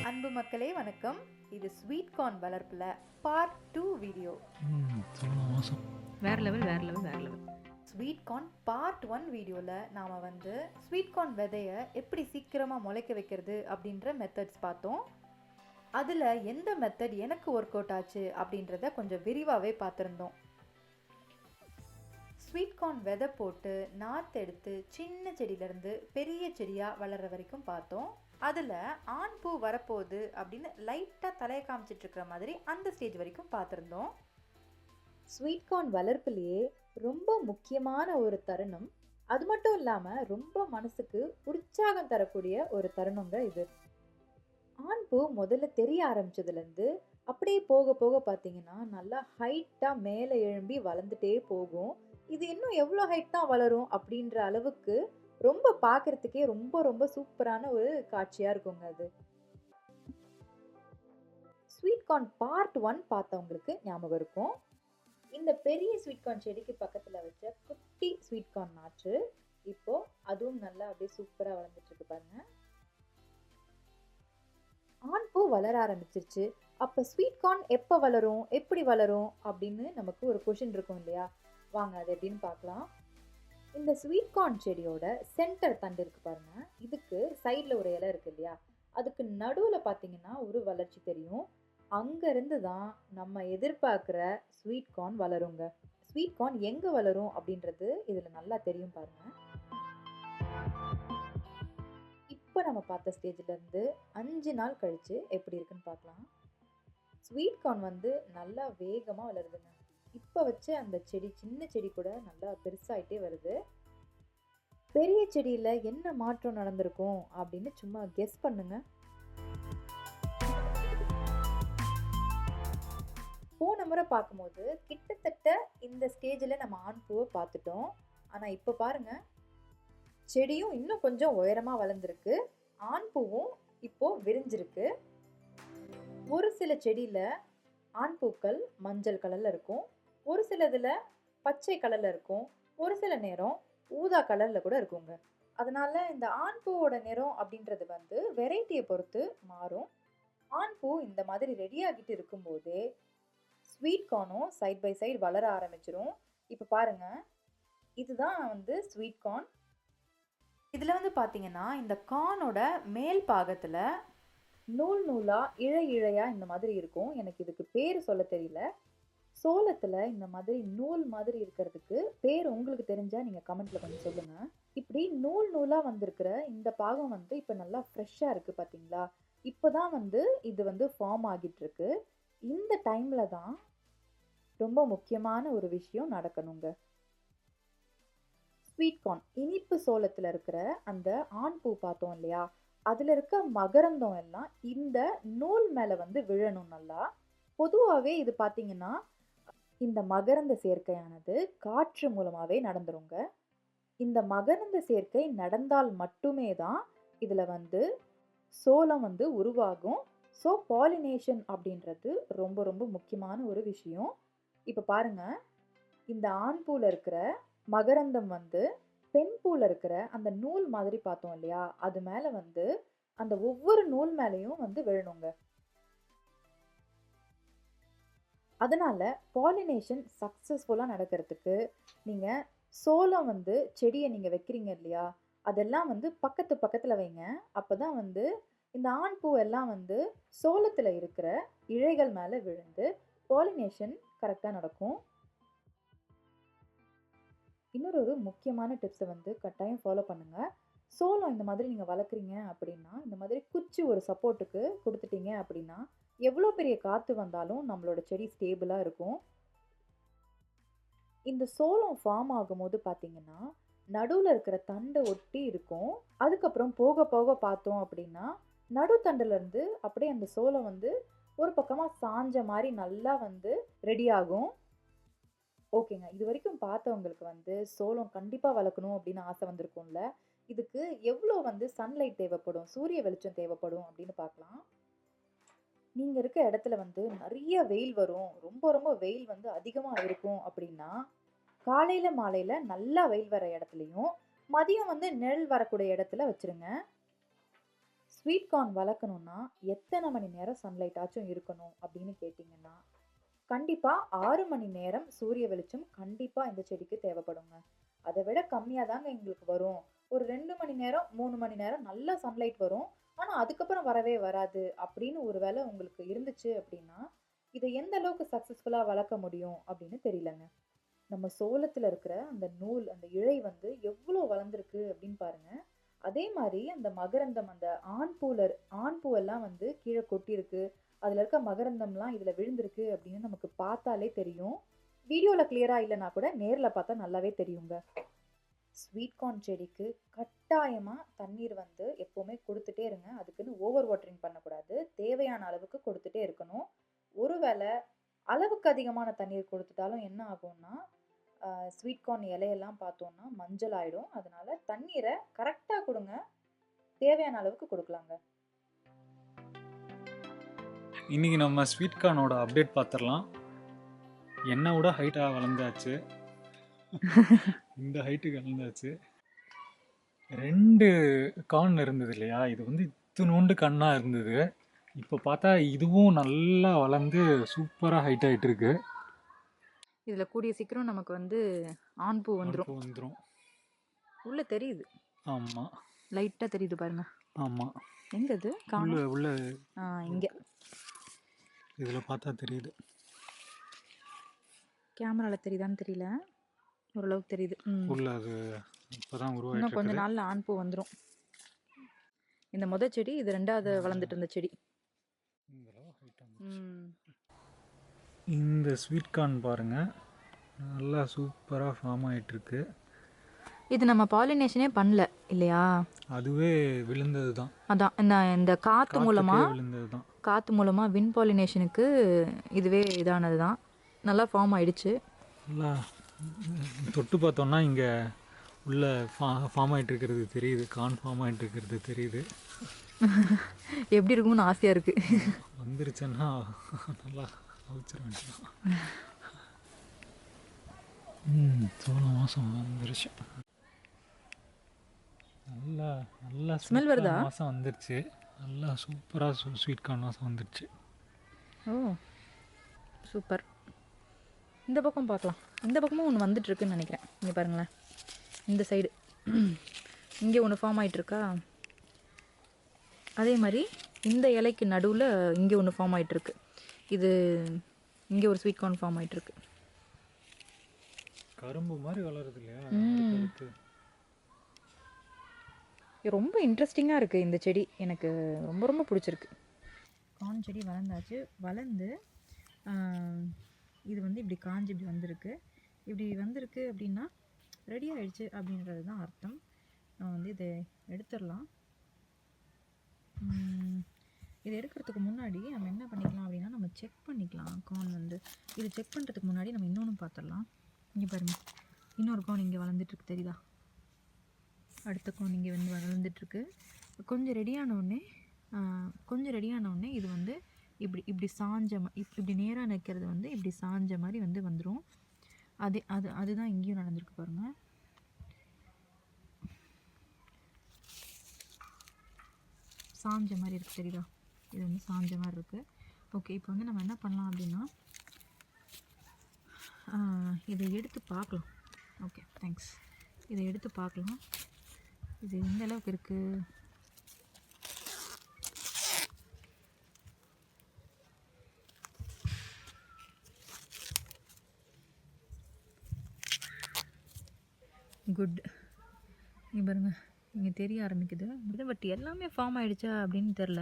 அன்பு மக்களே வணக்கம். இது ஸ்வீட் கார்ன் வளர்ப்புல பார்ட் 2 வீடியோ. வேற லெவல் வேற லெவல் வேற லெவல். ஸ்வீட் கார்ன் பார்ட் 1 வீடியோவில் நாம் ஸ்வீட் கார்ன் விதையை எப்படி சீக்கிரமாக முளைக்க வைக்கிறது அப்படின்ற மெத்தட்ஸ் பார்த்தோம். அதில் எந்த மெத்தட் எனக்கு ஒர்க் அவுட் ஆச்சு அப்படின்றத கொஞ்சம் விரிவாகவே பார்த்துருந்தோம். ஸ்வீட் கார்ன் விதை போட்டு நாற்று எடுத்து சின்ன செடியிலேருந்து பெரிய செடியாக வளர்கிற வரைக்கும் பார்த்தோம். அதில் ஆண் பூ வரப்போகுது அப்படின்னு லைட்டாக தலையை காமிச்சிட்ருக்கிற மாதிரி அந்த ஸ்டேஜ் வரைக்கும் பார்த்துருந்தோம். ஸ்வீட் கார்ன் வளர்ப்புலேயே ரொம்ப முக்கியமான ஒரு தருணம், அது மட்டும் இல்லாமல் ரொம்ப மனசுக்கு உற்சாகம் தரக்கூடிய ஒரு தருணங்க இது. ஆண் பூ முதல்ல தெரிய ஆரம்பிச்சதுலேருந்து அப்படியே போக போக பார்த்தீங்கன்னா நல்லா ஹைட்டாக மேலே எழும்பி வளர்ந்துட்டே போகும். இது இன்னும் எவ்வளோ ஹைட் தான் வளரும் அப்படின்ற அளவுக்கு ரொம்ப பார்க்கறதுக்கே ரொம்ப ரொம்ப சூப்பரான ஒரு காட்சியாக இருக்குங்க அது. ஸ்வீட் கார்ன் பார்ட் 1 பார்த்தவங்களுக்கு ஞாபகம் இருக்கும். இந்த பெரிய ஸ்வீட் கார்ன் செடிக்கு பக்கத்தில் வச்ச குட்டி ஸ்வீட் கார்ன் நாற்று இப்போ அதுவும் நல்லா அப்படியே சூப்பராக வளர்ந்துட்டு இருக்கு பாருங்க. ஆண் பூ வளர ஆரம்பிச்சிருச்சு. அப்போ ஸ்வீட் கார்ன் எப்போ வளரும், எப்படி வளரும் அப்படின்னு நமக்கு ஒரு கொஷின் இருக்கும் இல்லையா? வாங்க அது எப்படின்னு பார்க்கலாம். இந்த ஸ்வீட் கார்ன் செடியோட சென்டர் தண்டு இருக்கு பாருங்க, இதுக்கு சைடில் ஒரு இலை இருக்கு இல்லையா, அதுக்கு நடுவில் பார்த்தீங்கன்னா ஒரு வளர்ச்சி தெரியும். அங்கேருந்து தான் நம்ம எதிர்பார்க்குற ஸ்வீட் கார்ன் வளருங்க. ஸ்வீட் கார்ன் எங்கே வளரும் அப்படின்றது இதில் நல்லா தெரியும் பாருங்க. இப்போ நம்ம பார்த்த ஸ்டேஜ்லேருந்து 5 நாள் கழித்து எப்படி இருக்குன்னு பார்க்கலாம். ஸ்வீட் கார்ன் நல்லா வேகமாக வளருதுங்க. இப்போ வச்சு அந்த செடி, சின்ன செடி கூட நல்லா பெருசாகிட்டே வருது. பெரிய செடியில் என்ன மாற்றம் நடந்திருக்கும் அப்படின்னு சும்மா கெஸ் பண்ணுங்க. போன முறை பார்க்கும்போது கிட்டத்தட்ட இந்த ஸ்டேஜில் நம்ம ஆண் பூவை பார்த்துட்டோம். ஆனால் இப்போ பாருங்க, செடியும் இன்னும் கொஞ்சம் உயரமாக வளர்ந்துருக்கு, ஆண் பூவும் இப்போ விரிஞ்சிருக்கு. ஒரு சில செடியில் ஆண் பூக்கள் மஞ்சள் கலரில் இருக்கும், ஒரு சிலதில் பச்சை கலரில் இருக்கும், ஒரு சில நேரம் ஊதா கலரில் கூட இருக்குங்க. அதனால் இந்த ஆண் பூவோட நிறம் அப்படின்றது வெரைட்டியை பொறுத்து மாறும். ஆண் பூ இந்த மாதிரி ரெடி ஆகிட்டு இருக்கும்போதே ஸ்வீட் கார்னும் சைட் பை சைடு வளர ஆரம்பிச்சிரும். இப்போ பாருங்கள், இதுதான் ஸ்வீட் கார்ன். இதில் பார்த்தீங்கன்னா இந்த கார்னோட மேல் பாகத்தில் நூல் நூலாக இழை இழையாக இந்த மாதிரி இருக்கும். எனக்கு இதுக்கு பேர் சொல்ல தெரியல. சோளத்தில் இந்த மாதிரி நூல் மாதிரி இருக்கிறதுக்கு பேர் உங்களுக்கு தெரிஞ்சால் நீங்கள் கமெண்ட்டில் கொஞ்சம் சொல்லுங்கள். இப்படி நூல் நூலாக வந்திருக்கிற இந்த பாகம் இப்போ நல்லா ஃப்ரெஷ்ஷாக இருக்குது பார்த்தீங்களா? இப்போ தான் இது ஃபார்ம் ஆகிட்டுருக்கு. இந்த டைமில் தான் ரொம்ப முக்கியமான ஒரு விஷயம் நடக்கணுங்க. ஸ்வீட் கார்ன் இனிப்பு சோளத்தில் இருக்கிற அந்த ஆண் பூ பார்த்தோம் இல்லையா, அதில் இருக்க மகரந்தம் எல்லாம் இந்த நூல் மேலே விழணும் நல்லா. பொதுவாகவே இது பார்த்தீங்கன்னா இந்த மகரந்த சேர்க்கையானது காற்று மூலமாகவே நடந்துருங்க. இந்த மகரந்த சேர்க்கை நடந்தால் மட்டுமே தான் இதில் சோளம் உருவாகும். ஸோ பாலினேஷன் அப்படின்றது ரொம்ப ரொம்ப முக்கியமான ஒரு விஷயம். இப்போ பாருங்க, இந்த ஆண் பூவில் இருக்கிற மகரந்தம் பெண் பூவில் இருக்கிற அந்த நூல் மாதிரி பார்த்தோம் இல்லையா, அது மேலே அந்த ஒவ்வொரு நூல் மேலேயும் விழணுங்க. அதனால் பாலினேஷன் சக்ஸஸ்ஃபுல்லாக நடக்கிறதுக்கு நீங்கள் சோளம் செடியை நீங்கள் வைக்கிறீங்க இல்லையா, அதெல்லாம் பக்கத்து பக்கத்தில் வைங்க. அப்போ தான் இந்த ஆண் பூ எல்லாம் சோளத்தில் இருக்கிற இழைகள் மேலே விழுந்து பாலினேஷன் கரெக்டாக நடக்கும். இன்னொரு முக்கியமான டிப்ஸை கட்டாயம் ஃபாலோ பண்ணுங்கள். சோளம் இந்த மாதிரி நீங்கள் வளர்க்குறீங்க அப்படின்னா, இந்த மாதிரி குச்சி ஒரு சப்போர்ட்டுக்கு கொடுத்துட்டீங்க அப்படின்னா எவ்வளோ பெரிய காற்று வந்தாலும் நம்மளோட செடி ஸ்டேபிளாக இருக்கும். இந்த சோளம் ஃபார்ம் ஆகும்போது பார்த்தீங்கன்னா நடுவில் இருக்கிற தண்டை ஒட்டி இருக்கும். அதுக்கப்புறம் போக போக பார்த்தோம் அப்படின்னா நடுத்தண்டுலேருந்து அப்படியே அந்த சோளம் ஒரு பக்கமாக சாஞ்ச மாதிரி நல்லா ரெடி ஆகும். ஓகேங்க, இது வரைக்கும் பார்த்தவங்களுக்கு சோளம் கண்டிப்பாக வளர்க்கணும் அப்படின்னு ஆசை வந்திருக்கும்ல. இதுக்கு எவ்வளோ சன்லைட் தேவைப்படும், சூரிய வெளிச்சம் தேவைப்படும் அப்படின்னு பார்க்கலாம். நீங்கள் இருக்க இடத்துல நிறைய வெயில் வரும், ரொம்ப ரொம்ப வெயில் அதிகமாக இருக்கும் அப்படின்னா காலையில் மாலையில் நல்லா வெயில் வர இடத்துலையும் மதியம் நிழல் வரக்கூடிய இடத்துல வச்சுருங்க. ஸ்வீட் கார்ன் வளர்க்கணும்னா எத்தனை மணி நேரம் சன்லைட் ஆச்சும் இருக்கணும் அப்படின்னு கேட்டிங்கன்னா, கண்டிப்பா 6 மணி நேரம் சூரிய வெளிச்சம் கண்டிப்பா இந்த செடிக்கு தேவைப்படுங்க. அத விட கம்மியா தாங்க எங்களுக்கு வரும். ஒரு 2 மணி நேரம், 3 மணி நேரம் நல்ல சன்லைட் வரும். ஆனா அதுக்கப்புறம் வரவே வராது அப்படின்னு ஒரு வேளை உங்களுக்கு இருந்துச்சு அப்படின்னா, இத எந்த அளவுக்கு சக்சஸ்ஃபுல்லா வளர்க்க முடியும் அப்படின்னு தெரியலங்க. நம்ம சோளத்துல இருக்கிற அந்த நூல், அந்த இழை வந்து எவ்ளோ வளர்ந்திருக்கு அப்படின்னு பாருங்க. அதே மாரி அந்த மகரந்தம், அந்த ஆண் பூவெல்லாம் வந்து கீழ கொட்டியிருக்கு. அதுல இருக்க மகரந்தம்லாம் இதுல விழுந்திருக்கு அப்படின்னு நமக்கு பார்த்தாலே தெரியும். வீடியோல கிளியரா இல்லன்னா கூட நேர்ல பார்த்தா நல்லாவே தெரியுங்க. ஸ்வீட் கார்ன் செடிக்கு கட்டாயமா தண்ணீர் வந்து எப்பவுமே குடுத்துட்டே இருங்க. அதுக்குன்னு ஓவர் வாட்டரிங் பண்ணக்கூடாது. தேவையான அளவுக்கு குடுத்துட்டே இருக்கணும். ஒருவேளை அளவுக்கு அதிகமான தண்ணீர் குடுத்துட்டாலும் என்ன ஆகும்னா, ஸ்வீட் கார்ன் இலையெல்லாம் பார்த்தோம்னா மஞ்சள் ஆயிடும். அதனால தண்ணீர கரெக்ட்டா குடுங்க. தேவையான அளவுக்கு குடுக்கலாங்க. இன்னைக்கு நம்ம ஸ்வீட் கார்னோட அப்டேட் பார்த்துடலாம். என்னை விட ஹைட்டாக வளர்ந்தாச்சு. இந்த ஹைட்டுக்கு வளர்ந்தாச்சு. 2 கார்ன் இருந்தது இல்லையா, இது வந்து இத்தினோண்டு கண்ணாக இருந்தது. இப்போ பார்த்தா இதுவும் நல்லா வளர்ந்து சூப்பராக ஹைட் ஆகிட்டு இருக்கு. இதில் கூடிய சீக்கிரம் நமக்கு வந்து ஆண் பூ வந்துடும். வந்துடும். உள்ள தெரியுது. ஆமாம், லைட்டாக தெரியுது பாருங்க. ஆமாம். எங்க இது உள்ள இங்கே இதில் பார்த்தா தெரியுது. கேமராவில் தெரியுதான்னு தெரியல, ஓரளவுக்கு தெரியுது. உள்ள அது இப்போதான் உருவாயிட்டு இன்னும் கொஞ்ச நாள்ல ஆண் பூ வந்துடும். இந்த முத செடி, இது 2வது வளர்ந்துட்டு இருந்த செடி. இந்த ஸ்வீட் கார்ன் பாருங்க, நல்லா சூப்பராக ஃபார்ம் ஆகிட்டுருக்கு. இது நம்ம பாலினேஷனே பண்ணல இல்லையா, அதுவே விழுந்தது தான். அதான் இந்த காற்று மூலமாக விழுந்தது தான். காற்று மூலமாக வின் பாலினேஷனுக்கு இதுவே இதானது தான். நல்லா ஃபார்ம் ஆயிடுச்சு. நல்லா தொட்டு பார்த்தோன்னா இங்கே உள்ள ஃபார்ம் ஆகிட்டு இருக்கிறது தெரியுது. கார்ன் ஃபார்ம் ஆகிட்டு இருக்கிறது தெரியுது. எப்படி இருக்கும்னு ஆசையாக இருக்குது. வந்துருச்சுன்னா நல்லா அவிச்சிட வேண்டியதான். சோளம் மாதம் வந்துருச்சு. நல்லா நல்லா ஸ்மெல் வருதா? மாதம் வந்துருச்சு. நல்லா சூப்பராக ஸ்வீட் கார்ன் வாசம் வந்துடுச்சு. ஓ சூப்பர். இந்த பக்கம் பார்க்கலாம். இந்த பக்கமும் ஒன்று வந்துட்டுருக்குன்னு நினைக்கிறேன். இங்கே பாருங்களேன், இந்த சைடு இங்கே ஒன்று ஃபார்ம் ஆகிட்டுருக்கா. அதே மாதிரி இந்த இலைக்கு நடுவில் இங்கே ஒன்று ஃபார்ம் ஆகிட்டுருக்கு. இது இங்கே ஒரு ஸ்வீட் கார்ன் ஃபார்ம் ஆகிட்டுருக்கு. கரும்பு மாதிரி வளருது இல்லையா. ரொம்ப இன்ட்ரெஸ்டிங்காக இருக்குது இந்த செடி. எனக்கு ரொம்ப ரொம்ப பிடிச்சிருக்கு. கார்ன் செடி வளர்ந்தாச்சு. வளர்ந்து இது வந்து இப்படி காஞ்சி இப்படி வந்திருக்கு. இப்படி வந்திருக்கு அப்படின்னா ரெடி ஆகிடுச்சு அப்படின்றது தான் அர்த்தம். நம்ம வந்து இதை எடுத்துடலாம். இதை எடுக்கிறதுக்கு முன்னாடி நம்ம என்ன பண்ணிக்கலாம் அப்படின்னா, நம்ம செக் பண்ணிக்கலாம் கார்ன் வந்து. இது செக் பண்ணுறதுக்கு முன்னாடி நம்ம இன்னொன்று பார்த்துடலாம். இங்கே பாருங்கள், இன்னொரு கார்ன் இங்கே வளர்ந்துட்டுருக்கு தெரியுதா. அடுத்த கார்ன் இங்கே வந்து வளர்ந்துட்டுருக்கு. கொஞ்சம் ரெடியான உடனே இது வந்து இப்படி சாஞ்ச இப்படி நேராக நிற்கிறது வந்து இப்படி சாஞ்ச மாதிரி வந்துடும். அதுதான் இங்கேயும் நடந்திருக்கு பாருங்கள். சாஞ்ச மாதிரி இருக்குது தெரியுதா. இது வந்து சாஞ்ச மாதிரி இருக்குது. ஓகே, இப்போ வந்து நம்ம என்ன பண்ணலாம் அப்படின்னா, இதை எடுத்து பார்க்கலாம். Okay thanks. இதை எடுத்து பார்க்கலாம். இது எந்த அளவுக்கு இருக்குது. குட். இங்கே பாருங்க, இங்கே தெரிய ஆரம்பிக்குது. பட் எல்லாமே ஃபார்ம் ஆகிடுச்சா அப்படின்னு தெரில.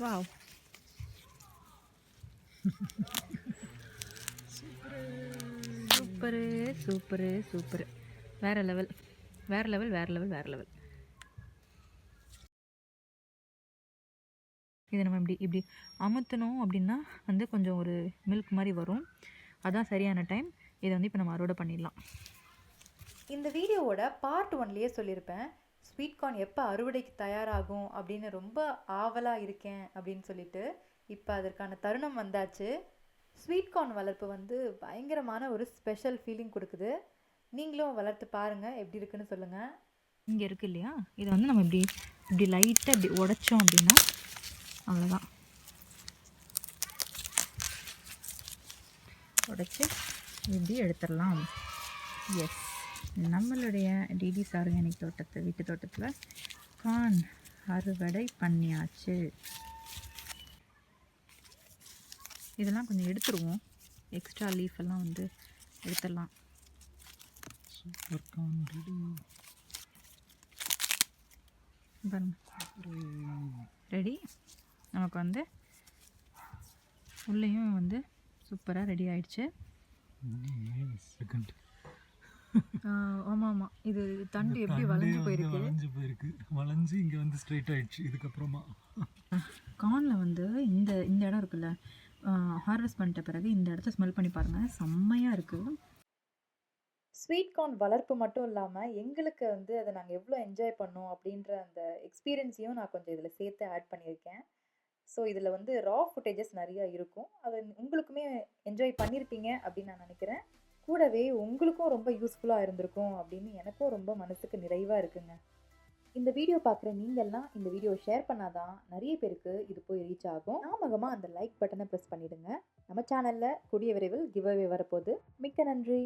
Wow, super super super. வேறு லெவல் வேறு லெவல் வேறு லெவல் வேறு லெவல். இதை நம்ம இப்படி அமுத்தணும் அப்படின்னா வந்து கொஞ்சம் ஒரு மில்க் மாதிரி வரும். அதான் சரியான டைம். இதை வந்து இப்போ நம்ம அறுவடை பண்ணிடலாம். இந்த வீடியோவோட பார்ட் 1லேயே சொல்லியிருப்பேன், ஸ்வீட் கார்ன் எப்போ அறுவடைக்கு தயாராகும் அப்படின்னு ரொம்ப ஆவலாக இருக்கேன் அப்படின்னு சொல்லிட்டு. இப்போ அதற்கான தருணம் வந்தாச்சு. ஸ்வீட் கார்ன் வளர்ப்பு வந்து பயங்கரமான ஒரு ஸ்பெஷல் ஃபீலிங் கொடுக்குது. நீங்களும் வளர்த்து பாருங்கள், எப்படி இருக்குன்னு சொல்லுங்கள். இங்கே இருக்குது இல்லையா, இதை வந்து நம்ம இப்படி லைட்டாக இப்படி உடைச்சோம் அப்படின்னா அவ்வளோதான். உடைச்சி இப்படி எடுத்துடலாம். எஸ், நம்மளுடைய டிடிஸ் ஆர்கானிக் வீட்டு தோட்டத்தில் கார்ன் அறுவடை பண்ணியாச்சு. இதெல்லாம் கொஞ்சம் எடுத்துருவோம், எக்ஸ்ட்ரா லீஃப் எல்லாம் வந்து எடுத்துடலாம். Super corn ready. ரெடி. நமக்கு வந்து உள்ளேயும் வந்து சூப்பராக ரெடி ஆயிடுச்சு. ஆமாம் ஆமாம், இது தண்டு எப்படி வளைஞ்சு போயிருக்கு. வளைஞ்சு இங்கே வந்து ஸ்ட்ரைட் ஆயிடுச்சு. இதுக்கப்புறமா கார்னில் வந்து இந்த இடம் இருக்குல்ல, ஹார்வெஸ்ட் பண்ணிட்ட பிறகு இந்த இடத்த ஸ்மெல் பண்ணி பாருங்கள், செம்மையாக இருக்குது. ஸ்வீட் கார்ன் வளர்ப்பு மட்டும் இல்லாமல் எங்களுக்கு வந்து அதை நாங்கள் எவ்வளோ என்ஜாய் பண்ணோம் அப்படின்ற அந்த எக்ஸ்பீரியன்ஸையும் நான் கொஞ்சம் இதில் சேர்த்து ஆட் பண்ணியிருக்கேன். ஸோ இதில் வந்து ரா ஃபுட்டேஜஸ் நிறையா இருக்கும், அதை உங்களுக்குமே என்ஜாய் பண்ணியிருப்பீங்க அப்படின்னு நான் நினைக்கிறேன். கூடவே உங்களுக்கும் ரொம்ப யூஸ்ஃபுல்லாக இருந்திருக்கும் அப்படின்னு எனக்கும் ரொம்ப மனசுக்கு நிறைவாக இருக்குங்க. இந்த வீடியோ பார்க்குற நீங்கள்லாம் இந்த வீடியோ ஷேர் பண்ணாதான் நிறைய பேருக்கு இது போய் ரீச் ஆகும். ஞாபகமாக அந்த லைக் பட்டனை ப்ரெஸ் பண்ணிவிடுங்க. நம்ம சேனலில் கூடிய விரைவில் கிவ் அவே வரப்போகுது. மிக்க நன்றி.